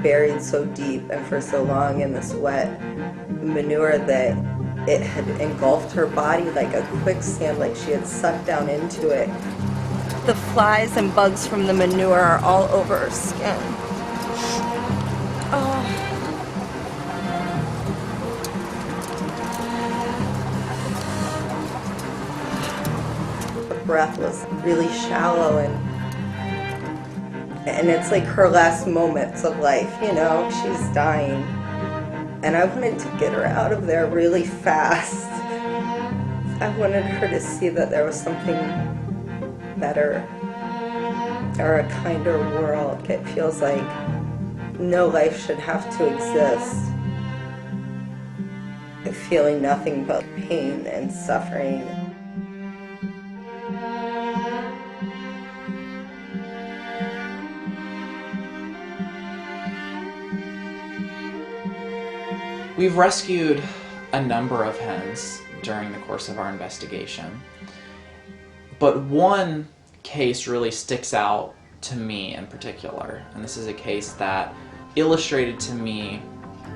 buried so deep and for so long in this wet manure that it had engulfed her body like a quicksand, like she had sucked down into it. The flies and bugs from the manure are all over her skin. Oh. Her breath was really shallow, and it's like her last moments of life, you know, she's dying. And I wanted to get her out of there really fast. I wanted her to see that there was something better, or a kinder world. It feels like no life should have to exist, feeling nothing but pain and suffering. We've rescued a number of hens during the course of our investigation, but one case really sticks out to me in particular, and this is a case that illustrated to me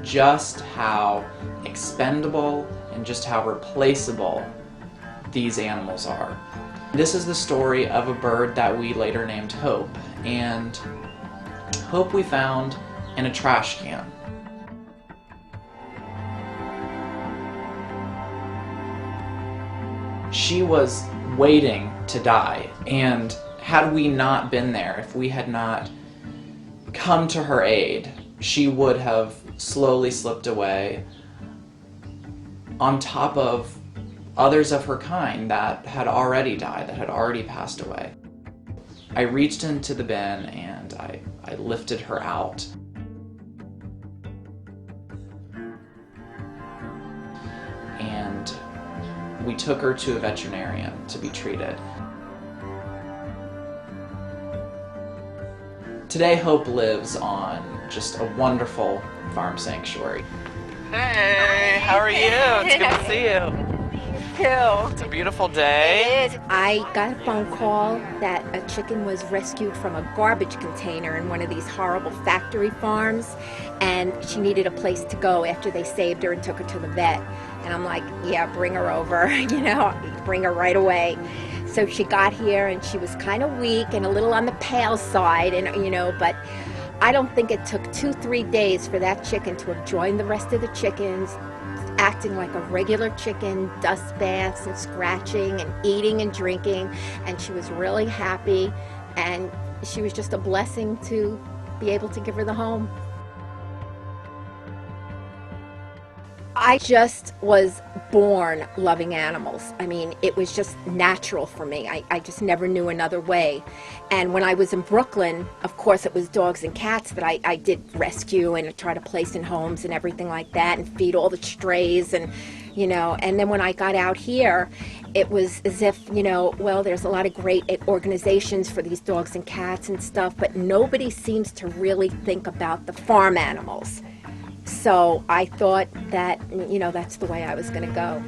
just how expendable and just how replaceable these animals are. This is the story of a bird that we later named Hope, and Hope we found in a trash can. She was waiting to die, and had we not been there, if we had not come to her aid, she would have slowly slipped away on top of others of her kind that had already died, that had already passed away. I reached into the bin and I lifted her out. And we took her to a veterinarian to be treated. Today, Hope lives on just a wonderful farm sanctuary. Hey, how are you? It's good to see you. It's a beautiful day. It is. I got a phone call that a chicken was rescued from a garbage container in one of these horrible factory farms, and she needed a place to go after they saved her and took her to the vet. And I'm like, yeah, bring her over, you know, bring her right away. So she got here and she was kind of weak and a little on the pale side, and you know, but I don't think it took 2-3 days for that chicken to have joined the rest of the chickens, acting like a regular chicken, dust baths and scratching and eating and drinking, and she was really happy, and she was just a blessing to be able to give her the home. I just was born loving animals. I mean, it was just natural for me. I just never knew another way. And when I was in Brooklyn, of course, it was dogs and cats that I did rescue and try to place in homes and everything like that, and feed all the strays, and you know. And then when I got out here, it was as if, you know, well, there's a lot of great organizations for these dogs and cats and stuff, but nobody seems to really think about the farm animals. So I thought that, you know, that's the way I was going to go.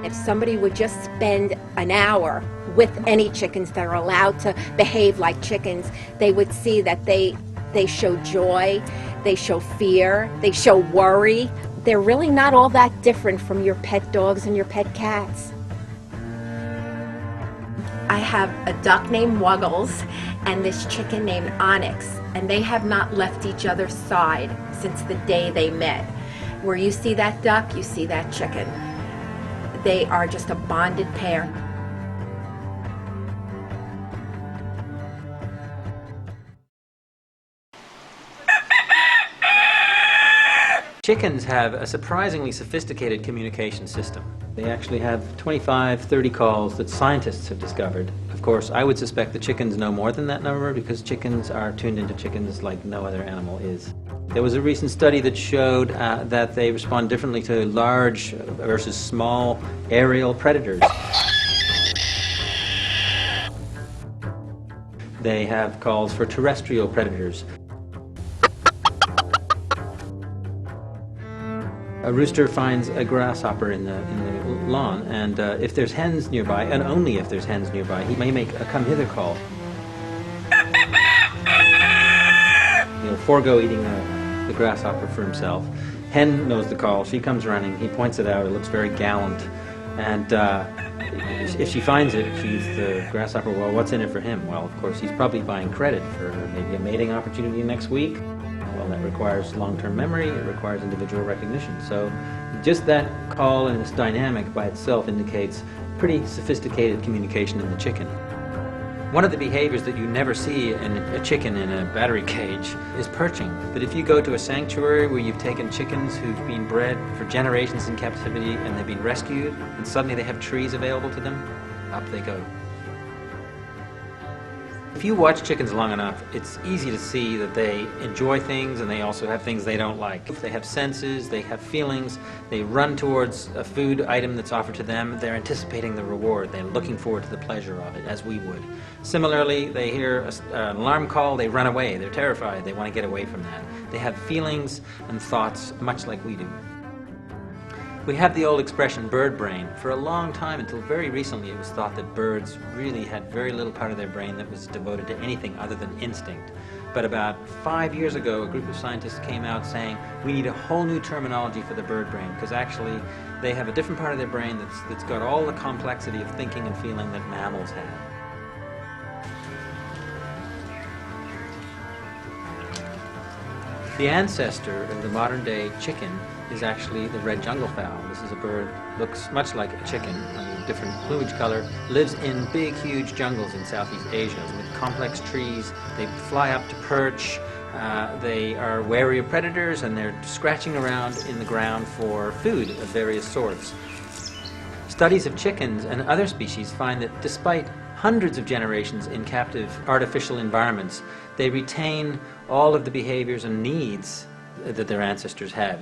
If somebody would just spend an hour with any chickens that are allowed to behave like chickens, they would see that they show joy, they show fear, they show worry. They're really not all that different from your pet dogs and your pet cats. I have a duck named Wuggles and this chicken named Onyx, and they have not left each other's side since the day they met. Where you see that duck, you see that chicken. They are just a bonded pair. Chickens have a surprisingly sophisticated communication system. They actually have 25, 30 calls that scientists have discovered. Of course, I would suspect the chickens know more than that number because chickens are tuned into chickens like no other animal is. There was a recent study that showed that they respond differently to large versus small aerial predators. They have calls for terrestrial predators. A rooster finds a grasshopper in the lawn, and if there's hens nearby, and only if there's hens nearby, he may make a come hither call. forego eating the grasshopper for himself. Hen knows the call. She comes running. He points it out. It looks very gallant. And if she finds it, she's the grasshopper. Well, what's in it for him? Well, of course, he's probably buying credit for maybe a mating opportunity next week. Well, that requires long-term memory. It requires individual recognition. So just that call and its dynamic by itself indicates pretty sophisticated communication in the chicken. One of the behaviors that you never see in a chicken in a battery cage is perching. But if you go to a sanctuary where you've taken chickens who've been bred for generations in captivity and they've been rescued, and suddenly they have trees available to them, up they go. If you watch chickens long enough, it's easy to see that they enjoy things and they also have things they don't like. If they have senses, they have feelings, they run towards a food item that's offered to them, they're anticipating the reward, they're looking forward to the pleasure of it, as we would. Similarly, they hear an alarm call, they run away, they're terrified, they want to get away from that. They have feelings and thoughts much like we do. We have the old expression bird brain. For a long time, until very recently, it was thought that birds really had very little part of their brain that was devoted to anything other than instinct. But about 5 years ago, a group of scientists came out saying we need a whole new terminology for the bird brain, because actually they have a different part of their brain that's got all the complexity of thinking and feeling that mammals have. The ancestor of the modern-day chicken is actually the red jungle fowl. This is a bird that looks much like a chicken, a different plumage color, lives in big, huge jungles in Southeast Asia with complex trees. They fly up to perch. They are wary of predators, and they're scratching around in the ground for food of various sorts. Studies of chickens and other species find that despite hundreds of generations in captive artificial environments, they retain all of the behaviors and needs that their ancestors had.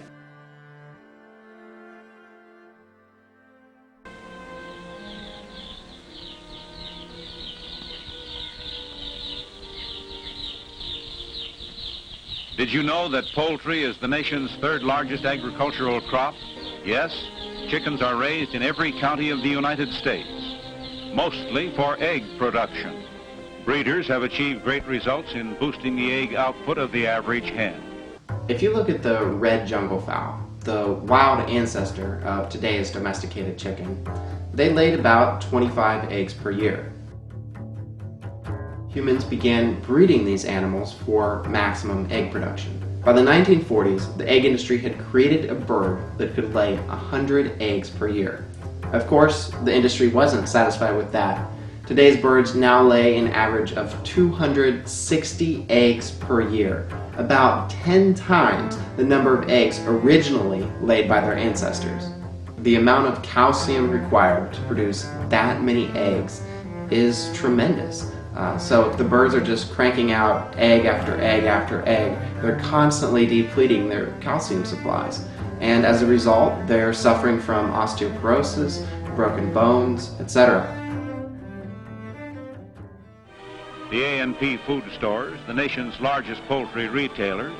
Did you know that poultry is the nation's third largest agricultural crop? Yes, chickens are raised in every county of the United States, mostly for egg production. Breeders have achieved great results in boosting the egg output of the average hen. If you look at the red jungle fowl, the wild ancestor of today's domesticated chicken, they laid about 25 eggs per year. Humans began breeding these animals for maximum egg production. By the 1940s, the egg industry had created a bird that could lay 100 eggs per year. Of course, the industry wasn't satisfied with that. Today's birds now lay an average of 260 eggs per year, about 10 times the number of eggs originally laid by their ancestors. The amount of calcium required to produce that many eggs is tremendous. So the birds are just cranking out egg after egg after egg. They're constantly depleting their calcium supplies. And as a result, they're suffering from osteoporosis, broken bones, etc. The A&P Food Stores, the nation's largest poultry retailers,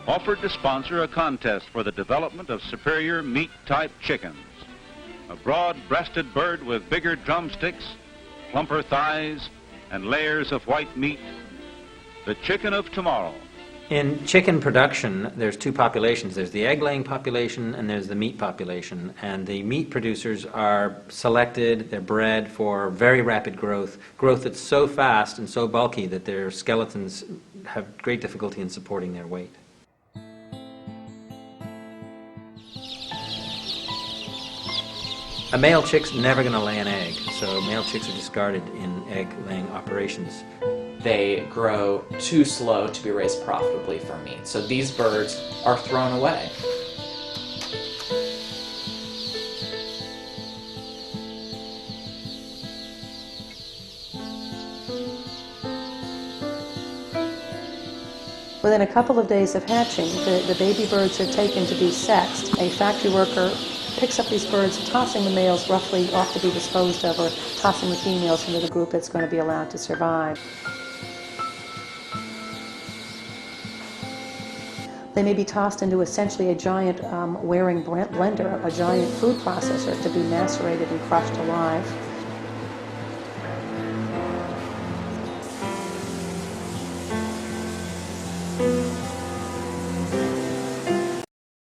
offered to sponsor a contest for the development of superior meat-type chickens. A broad-breasted bird with bigger drumsticks, plumper thighs, and layers of white meat, the chicken of tomorrow. In chicken production, there's two populations. There's the egg-laying population and there's the meat population. And the meat producers are selected, they're bred for very rapid growth that's so fast and so bulky that their skeletons have great difficulty in supporting their weight. A male chick's never going to lay an egg, so male chicks are discarded in egg-laying operations. They grow too slow to be raised profitably for meat, so these birds are thrown away. Within a couple of days of hatching, the baby birds are taken to be sexed. A factory worker picks up these birds, tossing the males roughly off to be disposed of, or tossing the females into the group that's going to be allowed to survive. They may be tossed into essentially a giant Waring blender, a giant food processor, to be macerated and crushed alive.